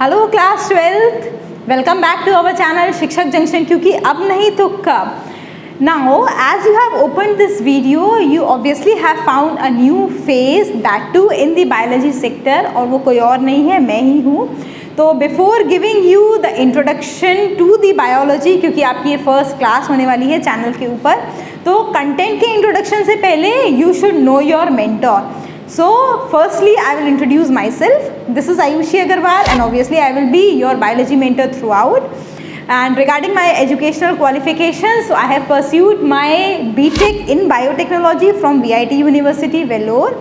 Hello class 12th, welcome back to our channel Shikshak Junction, क्योंकि अब नहीं तो कब. Now, as you have opened this video, you obviously have found a new face, that too in the biology sector, और वो कोई और नहीं है, मैं ही हूँ. तो before giving you the introduction to the biology, क्योंकि आपकी ये फर्स्ट क्लास होने वाली है चैनल के ऊपर, तो कंटेंट के इंट्रोडक्शन से पहले you should know your mentor. So firstly I will introduce myself. This is Ayushi Agarwal and obviously I will be your biology mentor throughout. And regarding my educational qualifications, so I have pursued my BTech in biotechnology from VIT University Vellore,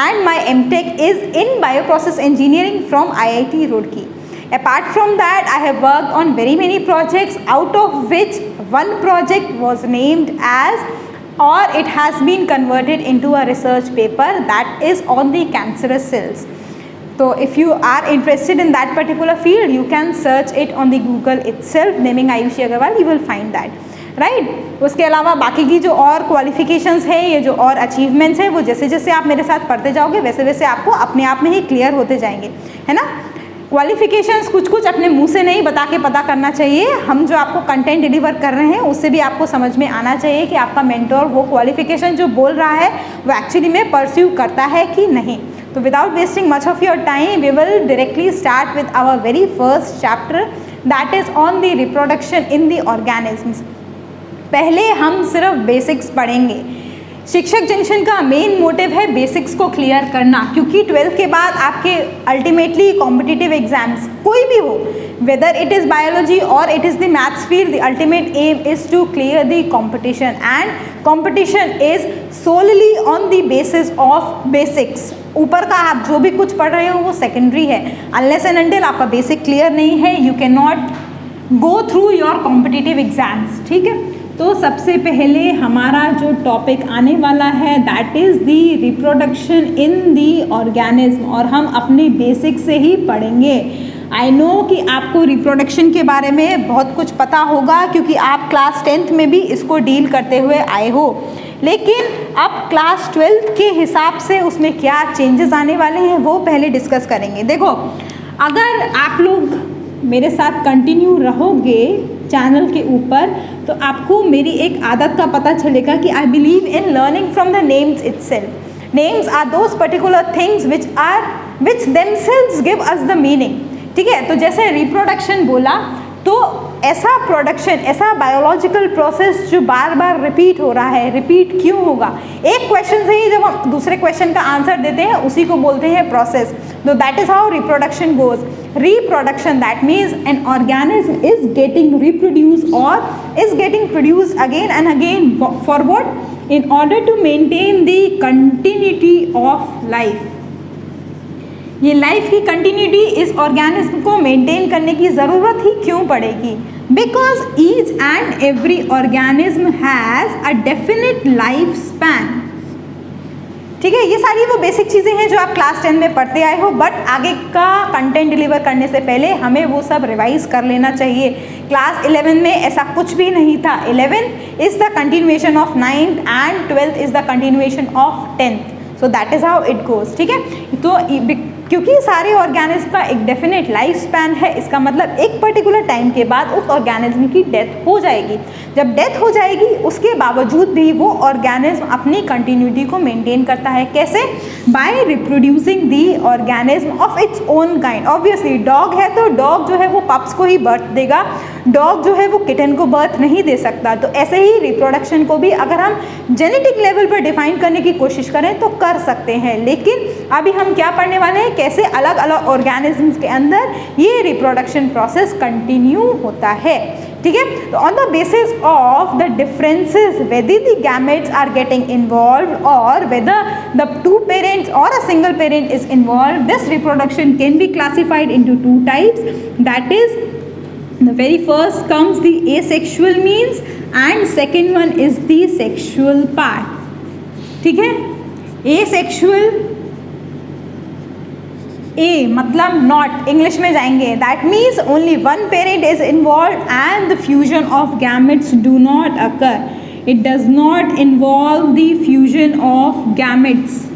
and my MTech is in bioprocess engineering from IIT Roorkee. Apart from that, I have worked on very many projects, out of which one project was named as, or it has been converted into a research paper, that is on the cancerous cells. So if you are interested in that particular field, you can search it on the Google itself, naming Ayushi Agarwal, you will find that, right? उसके अलावा बाकी की जो और qualifications है, ये जो और अचीवमेंट्स है, वो जैसे जैसे आप मेरे साथ पढ़ते जाओगे वैसे वैसे आपको अपने आप में ही क्लियर होते जाएंगे, है ना. क्वालिफिकेशंस कुछ कुछ अपने मुंह से नहीं बता के पता करना चाहिए. हम जो आपको कंटेंट डिलीवर कर रहे हैं उससे भी आपको समझ में आना चाहिए कि आपका मेंटोर वो क्वालिफिकेशन जो बोल रहा है वो एक्चुअली में परस्यू करता है कि नहीं. तो without wasting much of your time, we will directly start with our very first chapter, that is on the reproduction in the organisms. पहले हम सिर्फ बेसिक्स पढ़ेंगे. शिक्षक जंक्शन का मेन मोटिव है बेसिक्स को क्लियर करना, क्योंकि 12th के बाद आपके अल्टीमेटली कॉम्पिटिटिव एग्जाम्स कोई भी हो, वेदर इट इज़ बायोलॉजी और it is the maths field, the ultimate aim is to clear the competition, and competition is solely on the basis of basics. ऊपर का आप जो भी कुछ पढ़ रहे हो वो सेकेंडरी है. अनलेस एंड अनटिल आपका बेसिक क्लियर नहीं है, you can not go through your competitive exams. ठीक है, तो सबसे पहले हमारा जो टॉपिक आने वाला है that is the reproduction in the organism, और हम अपने बेसिक से ही पढ़ेंगे. आई नो कि आपको रिप्रोडक्शन के बारे में बहुत कुछ पता होगा, क्योंकि आप क्लास 10th में भी इसको डील करते हुए आए हो, लेकिन अब क्लास 12th के हिसाब से उसमें क्या चेंजेस आने वाले हैं वो पहले डिस्कस करेंगे. देखो, अगर आप लोग मेरे साथ कंटिन्यू रहोगे चैनल के ऊपर, तो आपको मेरी एक आदत का पता चलेगा कि I believe in learning from the names itself. Names are those particular things which themselves give us the meaning. ठीक है, तो जैसे रिप्रोडक्शन बोला, तो ऐसा प्रोडक्शन, ऐसा बायोलॉजिकल प्रोसेस जो बार बार रिपीट हो रहा है. रिपीट क्यों होगा? एक क्वेश्चन से ही जब हम दूसरे क्वेश्चन का आंसर देते हैं उसी को बोलते हैं प्रोसेस. तो that is how reproduction goes. Reproduction, that means an organism is getting reproduced or is getting produced again and again. For what? In order to maintain the continuity of life. ये life की continuity इस organism को maintain करने की ज़रूरत ही क्यों पड़ेगी? Because each and every organism has a definite life span. ठीक है, ये सारी वो बेसिक चीज़ें हैं जो आप क्लास 10 में पढ़ते आए हो, बट आगे का कंटेंट डिलीवर करने से पहले हमें वो सब रिवाइज कर लेना चाहिए. क्लास 11 में ऐसा कुछ भी नहीं था. 11 is the continuation of 9th and 12th is the continuation of 10th. So that is how it goes. ठीक है, तो क्योंकि सारे ऑर्गेनिज्म का एक डेफिनेट लाइफ स्पैन है, इसका मतलब एक पर्टिकुलर टाइम के बाद उस ऑर्गेनिज्म की डेथ हो जाएगी. जब डेथ हो जाएगी उसके बावजूद भी वो ऑर्गेनिज्म अपनी कंटिन्यूटी को मेंटेन करता है. कैसे? By reproducing the organism of its own kind. Obviously dog है तो डॉग जो है वो पप्स को ही बर्थ देगा, डॉग जो है वो किटन को बर्थ नहीं दे सकता. तो ऐसे ही रिप्रोडक्शन को भी अगर हम जेनेटिक लेवल पर डिफाइन करने की कोशिश करें तो कर सकते हैं. लेकिन अभी हम क्या पढ़ने वाले हैं, कैसे अलग अलग ऑर्गेनिज्म्स के अंदर ये रिप्रोडक्शन प्रोसेस कंटिन्यू होता है. ठीक है, तो on the basis of the differences whether the gametes are getting involved और वेदर द टू पेरेंट्स और a single parent is involved, this reproduction can be classified into two types. That is, the very first comes the asexual means and second one is the sexual part. ठीक है, asexual, A मतलब not, English में जाएंगे. That means only one parent is involved and the fusion of gametes do not occur. It does not involve the fusion of gametes.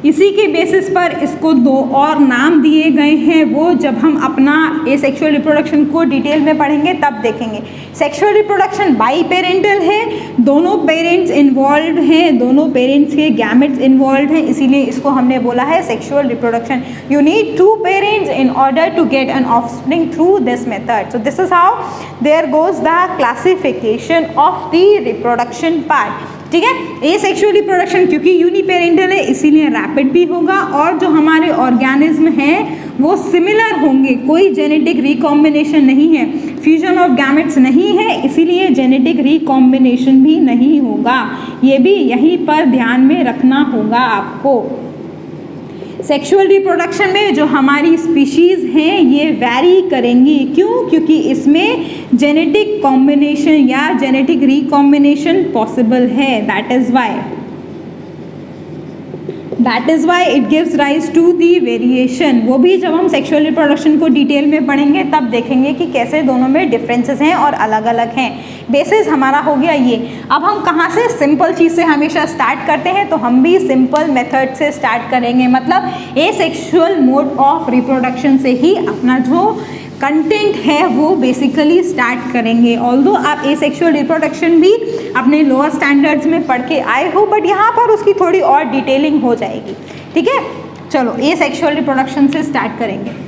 इसी के basis पर इसको दो और नाम दिए गए हैं, वो जब हम अपना एसेक्सुअल रिप्रोडक्शन को डिटेल में पढ़ेंगे तब देखेंगे। सेक्सुअल रिप्रोडक्शन बाई पेरेंटल है, दोनों पेरेंट्स इन्वॉल्व हैं, दोनों पेरेंट्स के गैमेट्स इन्वॉल्व हैं, इसीलिए इसको हमने बोला है sexual reproduction. You need 2 parents in order to get an offspring through this method. So this is how there goes the classification of the reproduction part. ठीक है, ए सेक्सुअल रिप्रोडक्शन क्योंकि uniparental है इसीलिए रैपिड भी होगा, और जो हमारे ऑर्गेनिज्म हैं वो सिमिलर होंगे, कोई जेनेटिक रिकॉम्बिनेशन नहीं है, फ्यूजन ऑफ गैमेट्स नहीं है, इसीलिए जेनेटिक रिकॉम्बिनेशन भी नहीं होगा। ये भी यहीं पर ध्यान में रखना होगा आपको। सेक्सुअल रिप्रोडक्शन में जो हमारी स्पीशीज़ हैं ये वैरी करेंगी, क्यों? क्योंकि इसमें जेनेटिक कॉम्बिनेशन या जेनेटिक रिकॉम्बिनेशन पॉसिबल है। That is why it gives rise to the variation. वो भी जब हम सेक्सुअल रिप्रोडक्शन को डिटेल में पढ़ेंगे तब देखेंगे कि कैसे दोनों में डिफरेंसेस हैं और अलग अलग हैं। बेसिस हमारा हो गया ये। अब हम कहाँ से सिंपल चीज़ से हमेशा स्टार्ट करते हैं, तो हम भी सिंपल मेथड से स्टार्ट करेंगे, मतलब एसेक्सुअल मोड ऑफ रिप्रोडक्शन से ही अपना जो कंटेंट है वो बेसिकली स्टार्ट करेंगे। ऑल्दो आप एसेक्सुअल रिप्रोडक्शन भी अपने लोअर स्टैंडर्ड्स में पढ़ के आए हो, बट यहाँ पर उसकी थोड़ी और डिटेलिंग हो जाएगी। ठीक है, चलो एसेक्सुअल रिप्रोडक्शन से स्टार्ट करेंगे।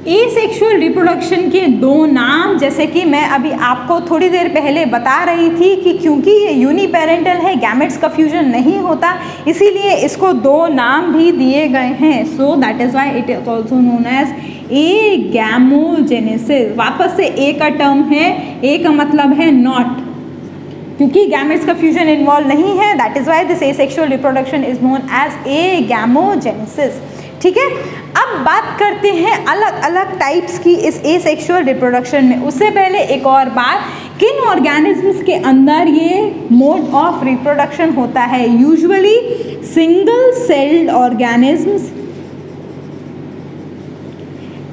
एसेक्सुअल रिप्रोडक्शन के 2 नाम, जैसे कि मैं अभी आपको थोड़ी देर पहले बता रही थी कि क्योंकि ये यूनिपेरेंटल है, गैमेट्स का फ्यूजन नहीं होता, इसीलिए इसको 2 नाम भी दिए गए हैं। So that is why it is also known as agamogenesis. वापस से ए का टर्म है, ए का मतलब है नॉट, क्योंकि गैमेट्स का फ्यूजन इन्वॉल्व नहीं है, that is why this asexual reproduction is known as agamogenesis. ठीक है, अब बात करते हैं अलग अलग टाइप्स की इस एसेक्सुअल रिप्रोडक्शन में। उससे पहले एक और बात, किन ऑर्गेनिजम्स के अंदर ये मोड ऑफ रिप्रोडक्शन होता है? यूजुअली सिंगल सेल्ड ऑर्गेनिजम्स,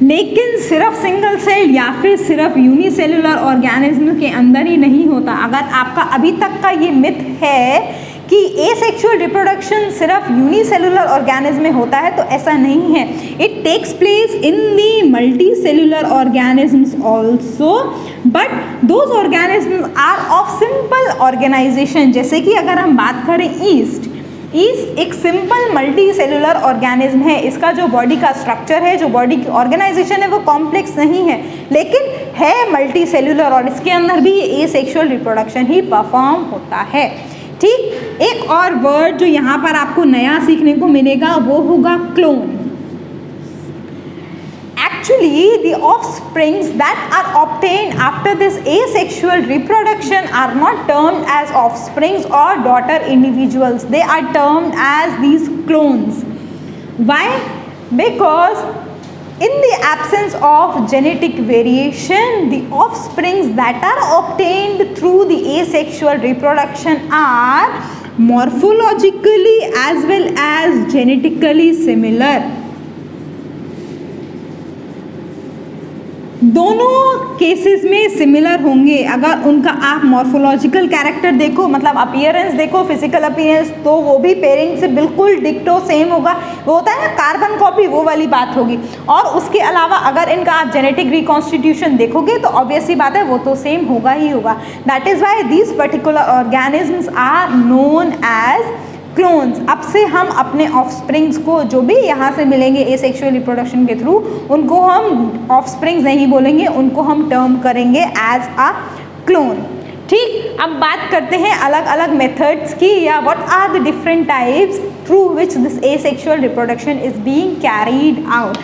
लेकिन सिर्फ सिंगल सेल या फिर सिर्फ यूनिसेलुलर ऑर्गेनिज्म के अंदर ही नहीं होता। अगर आपका अभी तक का ये मिथ है कि एसेक्सुअल रिप्रोडक्शन सिर्फ यूनिसेलुलर ऑर्गेनिज्म में होता है, तो ऐसा नहीं है। It takes place in the multicellular organisms also, but those organisms are of simple organisation. जैसे कि अगर हम बात करें ईस्ट एक सिंपल मल्टी सेलुलर ऑर्गेनिज्म है। इसका जो बॉडी का स्ट्रक्चर है, जो बॉडी की ऑर्गेनाइजेशन है वो कॉम्प्लेक्स नहीं है, लेकिन है मल्टी सेलुलर, और इसके अंदर भी ये एसेक्सुअल रिप्रोडक्शन ही परफॉर्म होता है। ठीक, एक और वर्ड जो यहाँ पर आपको नया सीखने को मिलेगा वो होगा clone. Actually, the offsprings that are obtained after this asexual reproduction are not termed as offsprings or daughter individuals. They are termed as these clones. Why? Because in the absence of genetic variation, the offsprings that are obtained through the asexual reproduction are morphologically as well as genetically similar. दोनों cases में similar होंगे। अगर उनका आप morphological character देखो, मतलब appearance देखो, physical appearance, तो वो भी पेरेंट से बिल्कुल डिक्टो सेम होगा। वो होता है ना कार्बन कॉपी, वो वाली बात होगी। और उसके अलावा अगर इनका आप जेनेटिक रिकॉन्स्टिट्यूशन देखोगे तो ऑब्वियसली बात है वो तो सेम होगा ही होगा। That is why these particular organisms are known as clones. अब से हम अपने ऑफस्प्रिंग्स को जो भी यहाँ से मिलेंगे एसेक्सुअल रिप्रोडक्शन के थ्रू, उनको हम ऑफस्प्रिंग्स नहीं बोलेंगे, उनको हम टर्म करेंगे एज अ क्लोन। ठीक, अब बात करते हैं अलग अलग मेथड्स की, या what are the different types through which this asexual reproduction is being carried out.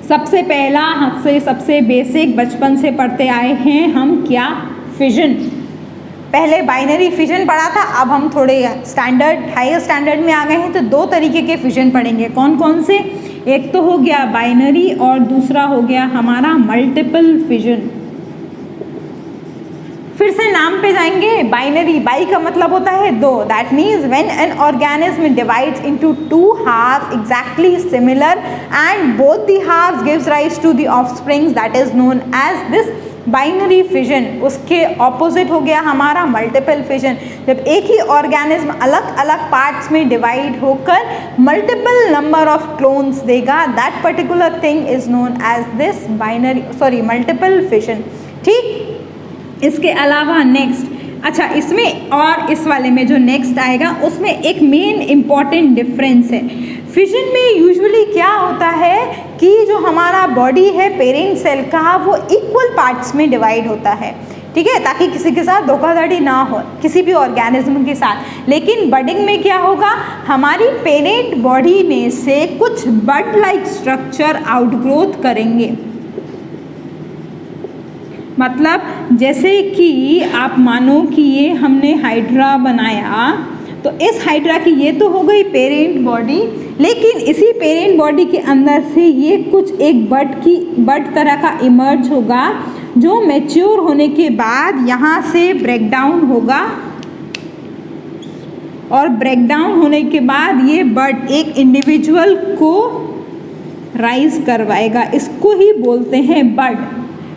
सबसे पहला हमसे सबसे बेसिक बचपन से पढ़ते आए हैं हम, क्या? फिजन। पहले बाइनरी फिजन पढ़ा था, अब हम थोड़े स्टैंडर्ड हायर स्टैंडर्ड में आ गए हैं, तो 2 तरीके के फिजन पढ़ेंगे। कौन कौन से? एक तो हो गया बाइनरी और दूसरा हो गया हमारा मल्टीपल फिजन। फिर से नाम पे जाएंगे। बाइनरी, बाई का मतलब होता है 2, that means when an organism divides into 2 half exactly similar and both the halfs gives rise to the offsprings, that is known as this binary fission, उसके ऑपोजिट हो गया हमारा मल्टीपल फिजन। जब एक ही ऑर्गेनिज्म अलग अलग पार्ट्स में divide होकर मल्टीपल नंबर ऑफ क्लोन्स देगा, that particular thing is known as this multiple fission. ठीक, इसके अलावा नेक्स्ट, अच्छा इसमें और इस वाले में जो नेक्स्ट आएगा उसमें एक मेन इम्पॉर्टेंट डिफरेंस है। फिजन में यूजुअली क्या होता है कि जो हमारा बॉडी है पेरेंट सेल का वो इक्वल पार्ट्स में डिवाइड होता है, ठीक है, ताकि किसी के साथ धोखाधड़ी ना हो किसी भी ऑर्गेनिज्म के साथ। लेकिन बडिंग में क्या होगा, हमारी पेरेंट बॉडी में से कुछ बड लाइक स्ट्रक्चर आउटग्रोथ करेंगे। मतलब जैसे कि आप मानो कि ये हमने हाइड्रा बनाया, तो इस हाइड्रा की ये तो हो गई पेरेंट बॉडी, लेकिन इसी पेरेंट बॉडी के अंदर से ये कुछ एक बड तरह का इमर्ज होगा, जो मैच्योर होने के बाद यहाँ से ब्रेक डाउन होगा, और ब्रेक डाउन होने के बाद ये बड एक इंडिविजुअल को राइज करवाएगा। इसको ही बोलते हैं बड,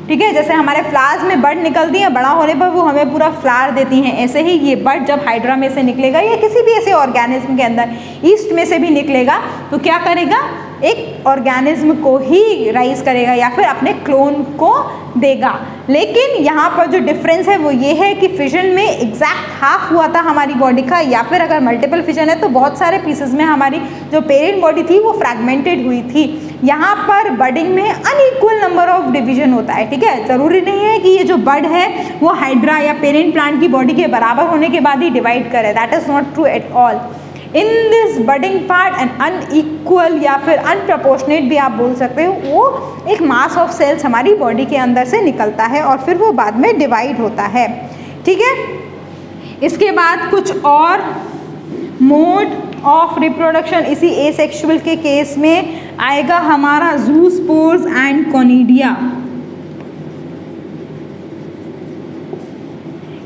ठीक है। जैसे हमारे फ्लावर्स में बड निकलती हैं, बड़ा होने पर वो हमें पूरा फ्लावर देती हैं, ऐसे ही ये बड जब हाइड्रा में से निकलेगा या किसी भी ऐसे ऑर्गेनिज्म के अंदर ईस्ट में से भी निकलेगा, तो क्या करेगा, एक ऑर्गेनिज्म को ही राइज करेगा या फिर अपने क्लोन को देगा। लेकिन यहाँ पर जो डिफरेंस है वो ये है कि फिजन में एग्जैक्ट हाफ हुआ था हमारी बॉडी का, या फिर अगर मल्टीपल फिजन है तो बहुत सारे पीसेस में हमारी जो पेरेंट बॉडी थी वो फ्रैगमेंटेड हुई थी। यहाँ पर बडिंग में अनइक्वल नंबर ऑफ डिवीजन होता है, ठीक है। ज़रूरी नहीं है कि ये जो बड है वो हाइड्रा या पेरेंट प्लांट की बॉडी के बराबर होने के बाद ही डिवाइड करे, that is not true at all. In this budding part and unequal या फिर अनप्रपोर्शनेट भी आप बोल सकते हो, वो एक मास ऑफ सेल्स हमारी बॉडी के अंदर से निकलता है और फिर वो बाद में डिवाइड होता है, ठीक है। इसके बाद कुछ और मोड ऑफ रिप्रोडक्शन इसी एसेक्सुअल के केस में आएगा हमारा ज़ूस्पोर्स एंड कॉनिडिया।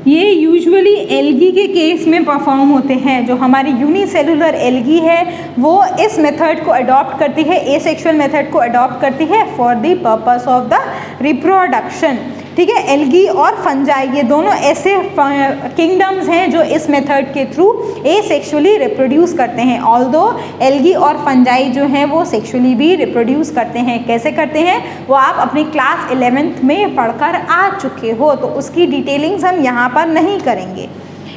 ये यूजुअली एल्गी के केस में परफॉर्म होते हैं। जो हमारी यूनिसेलुलर एल्गी है वो इस मेथड को अडॉप्ट करती है, एसेक्सुअल मेथड को अडॉप्ट करती है for the purpose of the reproduction, ठीक है। एल्गी और फंजाई ये दोनों ऐसे किंगडम्स हैं जो इस मेथड के थ्रू एसेक्सुअली रिप्रोड्यूस करते हैं। ऑल्दो एल्गी और फंजाई जो हैं वो सेक्सुअली भी रिप्रोड्यूस करते हैं। कैसे करते हैं वो आप अपनी क्लास 11th में पढ़कर आ चुके हो, तो उसकी डिटेलिंग्स हम यहाँ पर नहीं करेंगे।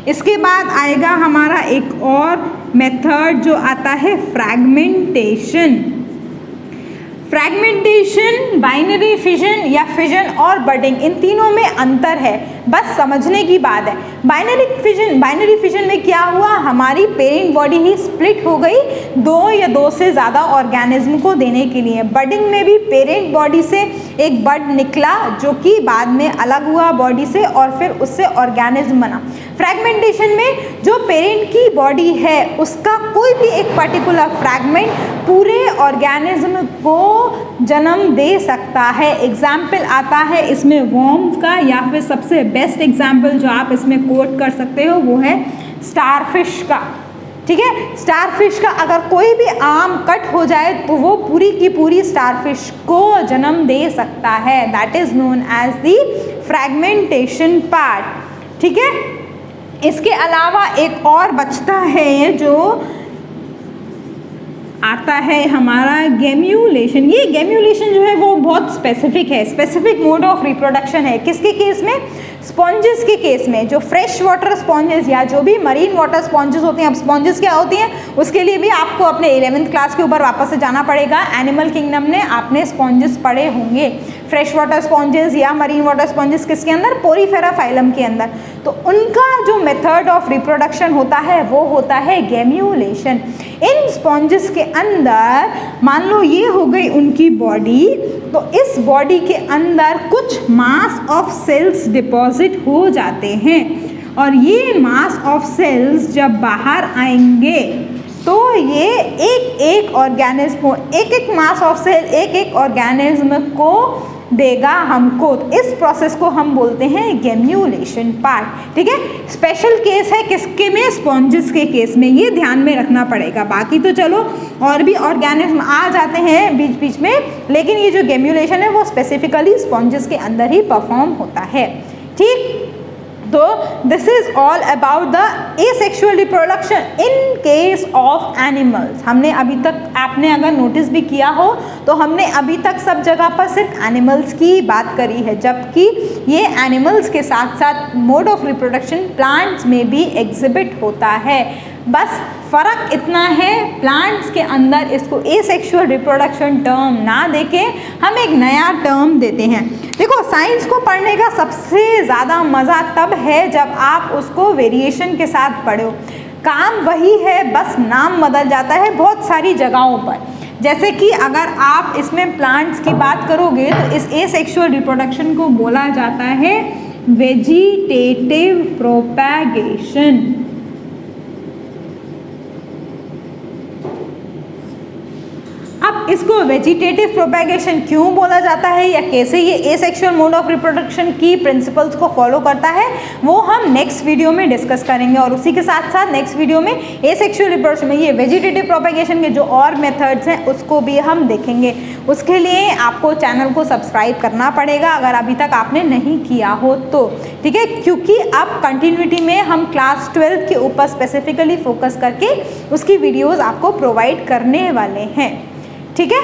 इसके बाद आएगा हमारा एक और मेथड जो आता है फ्रैगमेंटेशन। फ्रैगमेंटेशन, बाइनरी फिजन या फिजन और बडिंग, इन तीनों में अंतर है, बस समझने की बात है। बाइनरी फिजन में क्या हुआ, हमारी पेरेंट बॉडी ही स्प्लिट हो गई दो या दो से ज़्यादा ऑर्गेनिज्म को देने के लिए। बडिंग में भी पेरेंट बॉडी से एक बड निकला जो कि बाद में अलग हुआ बॉडी से और फिर उससे ऑर्गेनिज्म बना। फ्रैगमेंटेशन में जो पेरेंट की बॉडी है उसका कोई भी एक पर्टिकुलर फ्रैगमेंट पूरे ऑर्गेनिज्म को जन्म दे सकता है। एग्जाम्पल आता है इसमें वर्म्स का, या फिर सबसे बेस्ट एग्जाम्पल जो आप इसमें कोट कर सकते हो वो है स्टारफिश का, ठीक है। स्टारफिश का अगर कोई भी आर्म कट हो जाए तो वो पूरी की पूरी स्टारफिश को जन्म दे सकता है, that is known as the fragmentation part, ठीक है। इसके अलावा एक और बचता है जो आता है हमारा गेम्यूलेशन। ये गेम्यूलेशन जो है वो बहुत स्पेसिफिक है, स्पेसिफिक मोड ऑफ रिप्रोडक्शन है। किसके केस में, स्पॉन्जेस के केस में। जो फ्रेश वाटर स्पॉन्जेस या जो भी मरीन वाटर स्पॉन्जेस होते हैं, अब स्पॉन्जेस क्या होती हैं उसके लिए भी आपको अपने 11th क्लास के ऊपर वापस से जाना पड़ेगा। एनिमल किंगडम ने आपने स्पॉन्जेस पढ़े होंगे, फ्रेश वाटर स्पॉन्जेस या मरीन वाटर स्पॉन्जेस किसके अंदर, पोरीफेरा फाइलम के अंदर। तो उनका जो मेथड ऑफ रिप्रोडक्शन होता है वो होता है गेम्यूलेशन। इन स्पॉन्जेस के अंदर मान लो ये हो गई उनकी बॉडी, तो इस बॉडी के अंदर कुछ मास ऑफ सेल्स डिपॉजिट हो जाते हैं और ये मास ऑफ सेल्स जब बाहर आएंगे तो ये एक एक ऑर्गेनिज्म को, एक एक मास ऑफ सेल एक एक ऑर्गेनिज्म को देगा हमको। इस प्रोसेस को हम बोलते हैं गेम्यूलेशन पार्ट। ठीक है, स्पेशल केस है किसके में, स्पॉन्जेस के केस में, ये ध्यान में रखना पड़ेगा। बाकी तो चलो और भी ऑर्गेनिज्म आ जाते हैं बीच बीच में, लेकिन ये जो गेम्यूलेशन है वो स्पेसिफिकली स्पॉन्जेस के अंदर ही परफॉर्म होता है। ठीक, तो this is all about the asexual reproduction in case of animals. हमने अभी तक, आपने अगर नोटिस भी किया हो तो हमने अभी तक सब जगह पर सिर्फ एनिमल्स की बात करी है, जबकि ये एनिमल्स के साथ साथ मोड ऑफ रिप्रोडक्शन प्लांट्स में भी एग्जिबिट होता है। बस फ़र्क इतना है, प्लांट्स के अंदर इसको एसेक्सुअल रिप्रोडक्शन टर्म ना देके हम एक नया टर्म देते हैं। देखो, साइंस को पढ़ने का सबसे ज़्यादा मज़ा तब है जब आप उसको वेरिएशन के साथ पढ़ो। काम वही है, बस नाम बदल जाता है बहुत सारी जगहों पर। जैसे कि अगर आप इसमें प्लांट्स की बात करोगे तो इस एसेक्सुअल रिप्रोडक्शन को बोला जाता है वेजिटेटिव प्रोपैगेशन। अब इसको वेजिटेटिव प्रोपैगेशन क्यों बोला जाता है या कैसे ये एसेक्सुअल मोड ऑफ रिप्रोडक्शन की प्रिंसिपल्स को फॉलो करता है, वो हम नेक्स्ट वीडियो में डिस्कस करेंगे। और उसी के साथ साथ नेक्स्ट वीडियो में एसेक्सुअल रिप्रोडक्शन में ये वेजिटेटिव प्रोपैगेशन के जो और मेथड्स हैं उसको भी हम देखेंगे। उसके लिए आपको चैनल को सब्सक्राइब करना पड़ेगा अगर अभी तक आपने नहीं किया हो तो। ठीक है, क्योंकि अब कंटिन्यूटी में हम क्लास 12 के ऊपर स्पेसिफिकली फोकस करके उसकी वीडियोज़ आपको प्रोवाइड करने वाले हैं। ठीक है,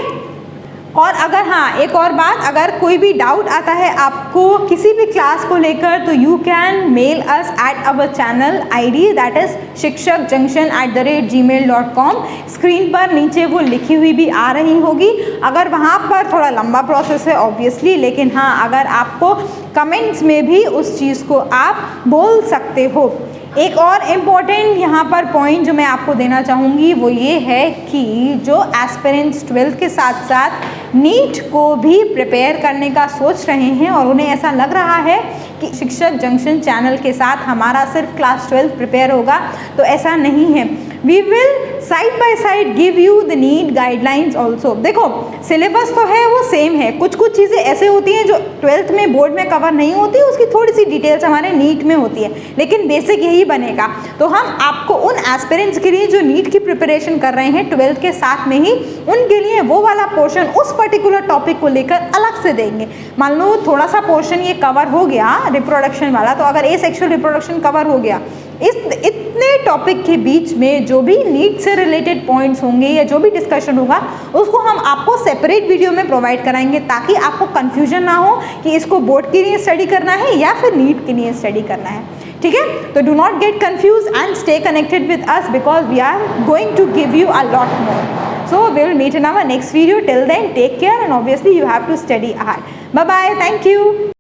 और अगर हाँ एक और बात, अगर कोई भी डाउट आता है आपको किसी भी क्लास को लेकर तो you can mail us at our channel ID, that is shikshakjunction@gmail.com। Screen पर नीचे वो लिखी हुई भी आ रही होगी। अगर वहाँ पर थोड़ा लंबा प्रोसेस है ऑब्वियसली, लेकिन हाँ अगर आपको कमेंट्स में भी उस चीज़ को आप बोल सकते हो। एक और इम्पॉर्टेंट यहाँ पर पॉइंट जो मैं आपको देना चाहूँगी वो ये है कि जो एस्पिरेंट्स 12th के साथ साथ नीट को भी प्रिपेयर करने का सोच रहे हैं और उन्हें ऐसा लग रहा है कि शिक्षक जंक्शन चैनल के साथ हमारा सिर्फ क्लास 12 प्रिपेयर होगा, तो ऐसा नहीं है। We will side by side give you the NEET guidelines also. देखो, सिलेबस तो है वो सेम है, कुछ कुछ चीज़ें ऐसे होती हैं जो 12th में बोर्ड में कवर नहीं होती, उसकी थोड़ी सी डिटेल्स हमारे नीट में होती है, लेकिन बेसिक यही बनेगा। तो हम आपको उन एस्पिरेंट्स के लिए जो नीट की प्रिपरेशन कर रहे हैं 12th के साथ में ही, उनके लिए वो वाला पोर्शन उस पर्टिकुलर टॉपिक को लेकर अलग से देंगे। मान लो थोड़ा सा पोर्शन ये कवर हो गया रिप्रोडक्शन वाला, तो अगर एसेक्सुअल रिप्रोडक्शन कवर हो गया, इतने टॉपिक के बीच में जो भी नीट से रिलेटेड पॉइंट्स होंगे या जो भी डिस्कशन होगा उसको हम आपको सेपरेट वीडियो में प्रोवाइड कराएंगे, ताकि आपको कंफ्यूजन ना हो कि इसको बोर्ड के लिए स्टडी करना है या फिर नीट के लिए स्टडी करना है। ठीक है, तो do not get confuse and stay connected with us because we are going to give you a lot more. So we will meet in our next video. Till then, take care and obviously you have to study hard. Bye bye. Thank you.